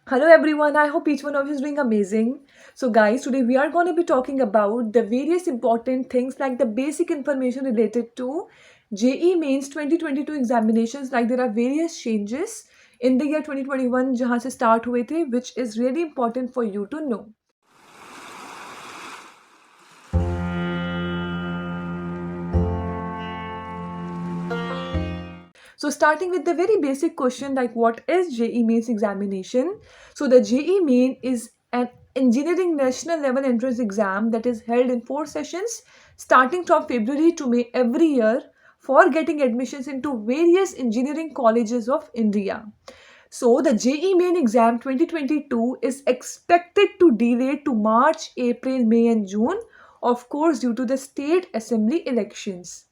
Hello everyone, I hope each one of you is doing amazing. So guys, today we are going to be talking about the various important things like the basic information related to JE Mains 2022 examinations. Like there are various changes in the year 2021 जहाँ से start हुए थे, which is really important for you to know. So starting with the very basic question like what is JE Mains examination? So the JE Main is an engineering national level entrance exam that is held in 4 sessions starting from February to May every year for getting admissions into various engineering colleges of India. So the JE Main exam 2022 is expected to delay to March, April, May and June, of course due to the state assembly elections.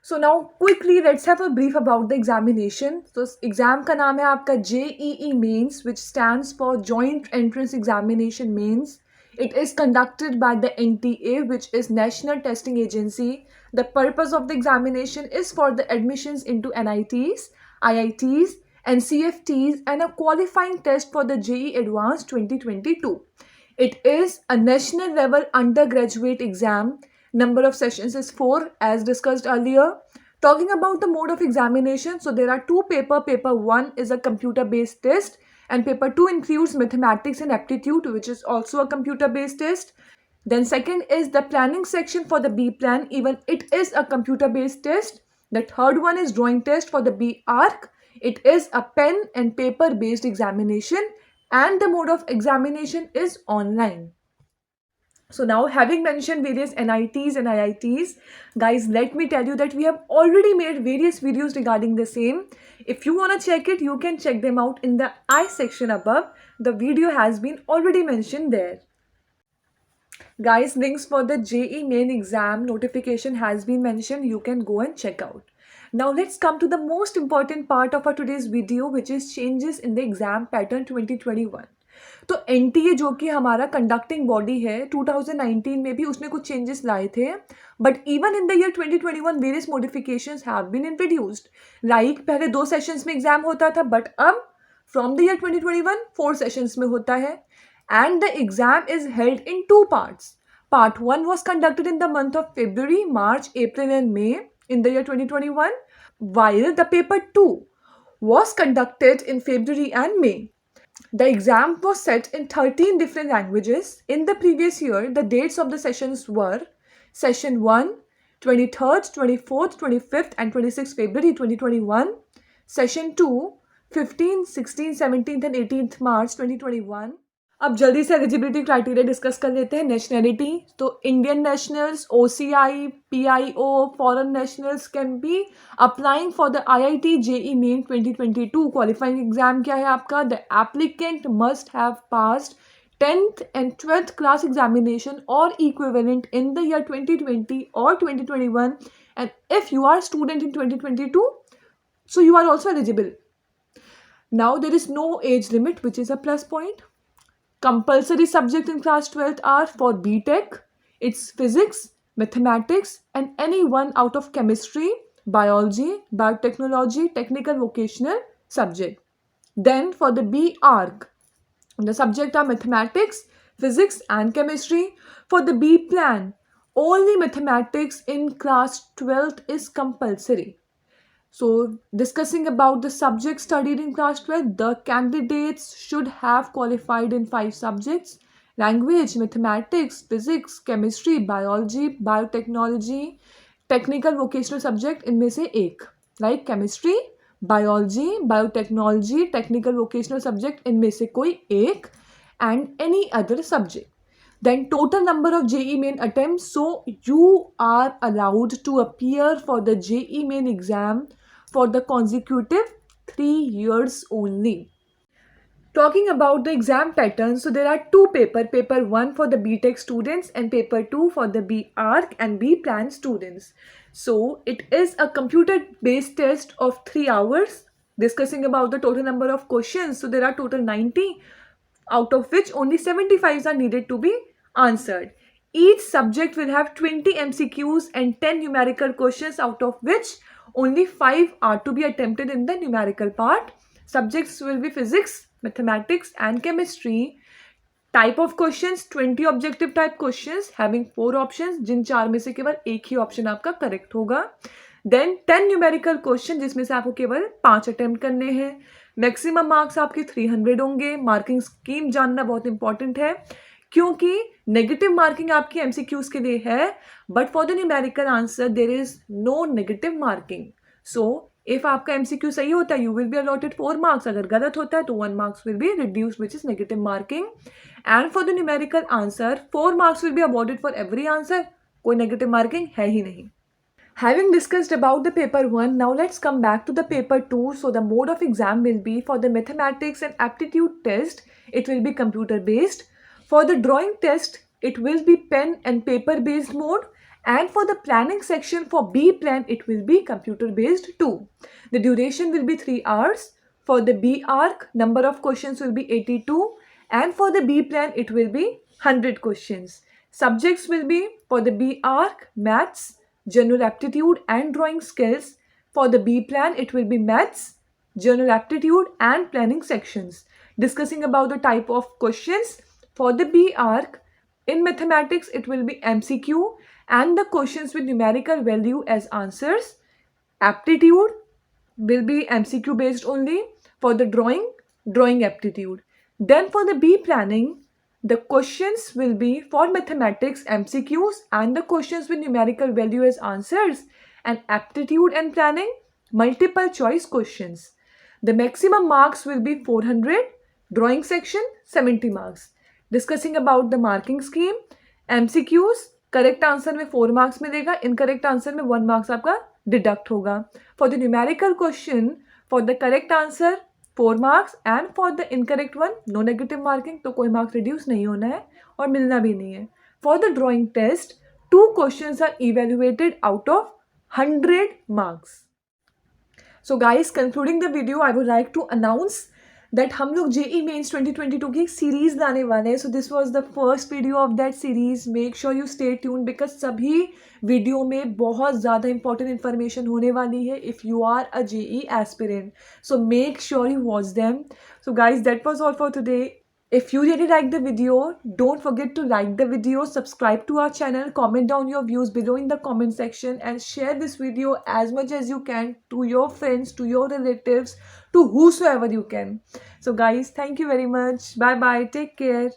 So now quickly let's have a brief about the examination. So exam का नाम है आपका JEE Mains, which stands for Joint Entrance Examination Mains. It is conducted by the NTA, which is National Testing Agency. The purpose of the examination is for the admissions into NITs, IITs, and CFTs, and a qualifying test for the JEE Advanced 2022. It is a national level undergraduate exam. Number of sessions is 4 as discussed earlier. Talking about the mode of examination, so there are two paper. Paper 1 is a computer based test and paper 2 includes mathematics and aptitude, which is also a computer based test. Then second is the planning section for the B plan, even it is a computer based test. The third one is drawing test for the B arc. It is a pen and paper based examination and the mode of examination is online. So now having mentioned various NITs and IITs, guys, let me tell you that we have already made various videos regarding the same. If you want to check it, you can check them out in the I section above. The video has been already mentioned there. Guys, links for the JE main exam notification has been mentioned. You can go and check out. Now let's come to the most important part of our today's video, which is changes in the exam pattern 2021. तो NTA जो कि हमारा conducting body है 2019 में भी उसने कुछ changes लाए थे but even in the year 2021 various modifications have been introduced like पहले 2 सेशंस में एग्जाम होता था बट अब फ्रॉम द ईयर 2021 4 सेशंस में होता है and the exam is held in 2 parts. Part 1 was conducted in the month of February, March, April and May in the year 2021 while the paper 2 was conducted in February and May. The exam was set in 13 different languages. In the previous year, the dates of the sessions were Session 1, 23rd, 24th, 25th and 26th February 2021. Session 2, 15th, 16th, 17th and 18th March 2021. अब जल्दी से eligibility criteria discuss कर लेते हैं. Nationality, तो Indian nationals, OCI, PIO, foreign nationals can be applying for the IIT JE Main 2022. Qualifying exam क्या है आपका? The applicant must have passed 10th and 12th class examination or equivalent in the year 2020 or 2021, and if you are a student in 2022, so you are also eligible. Now there is no age limit, which is a plus point. Compulsory subject in class 12th are for BTech, it's physics, mathematics, and any one out of chemistry, biology, biotechnology, technical vocational subject. Then for the B arc, the subject are mathematics, physics, and chemistry. For the B plan, only mathematics in class 12th is compulsory. So, discussing about the subjects studied in class 12, the candidates should have qualified in 5 subjects: language, mathematics, physics, chemistry, biology, biotechnology, technical vocational subject इनमें से एक, like chemistry, biology, biotechnology, technical vocational subject इनमें से कोई एक, and any other subject. Then total number of JE main attempts. So you are allowed to appear for the JE main exam for the consecutive 3 years only. Talking about the exam pattern, so there are two paper 1 for the BTech students and paper 2 for the B Arc and B Plan students. So it is a computer based test of 3 hours. Discussing about the total number of questions, so there are total 90, out of which only 75 are needed to be answered. Each subject will have 20 MCQs and 10 numerical questions, out of which only 5 are to be attempted in the numerical part. Subjects will be physics, Mathematics and chemistry. Type of questions 20 objective type questions having 4 options, जिन 4 में से केवल एक ही option आपका correct होगा. Then 10 numerical question जिसमें से आपको केवल 5 अटेम्प्ट करने हैं. मैक्सिमम मार्क्स आपके 300 होंगे. मार्किंग स्कीम जानना बहुत इंपॉर्टेंट है क्योंकि नेगेटिव मार्किंग आपकी एमसीक्यूज के लिए है, but for the numerical answer there is no negative marking. So if आपका एमसीक्यू सही होता है you will be allotted 4 marks, अगर गलत होता है तो 1 marks will be reduce which is negative marking. And for the numerical answer 4 marks will be awarded for every answer. कोई नेगेटिव मार्किंग है ही नहीं. Having discussed about the paper 1, now let's come back to the paper 2. So the mode of exam will be for the mathematics and aptitude test, it will be computer based. For the drawing test, it will be pen and paper based mode. And for the planning section for B plan, it will be computer based too. The duration will be 3 hours. For the B arc, number of questions will be 82. And for the B plan, it will be 100 questions. Subjects will be for the B arc, maths, general aptitude and drawing skills. For the B plan, it will be maths, general aptitude and planning sections. Discussing about the type of questions, for the B arc, in mathematics, it will be MCQ and the questions with numerical value as answers. Aptitude will be MCQ based only. For the drawing aptitude. Then for the B planning, the questions will be for mathematics MCQs and the questions with numerical value as answers, and aptitude and planning multiple choice questions. The maximum marks will be 400, drawing section 70 marks. Discussing about the marking scheme, MCQs correct answer में 4 marks मिलेगा, incorrect answer में 1 marks आपका deduct होगा. For the numerical question, for the correct answer 4 marks and for the incorrect one no negative marking, तो कोई marks reduce नहीं होना है और मिलना भी नहीं है. For the drawing test 2 questions are evaluated out of 100 marks. So guys, concluding the video, I would like to announce that हम लोग जेई मेन्स 2022 की एक सीरीज लाने वाले हैं. So this was the first video of that series. Make sure you stay tune because सभी video में बहुत ज़्यादा इंपॉर्टेंट इन्फॉर्मेशन होने वाली है if you are a JE aspirant. So make sure you watch them. So guys, that was all for today. If you really like the video, don't forget to like the video, subscribe to our channel, comment down your views below in the comment section and share this video as much as you can to your friends, to your relatives, to whosoever you can. So guys, thank you very much. Bye bye. Take care.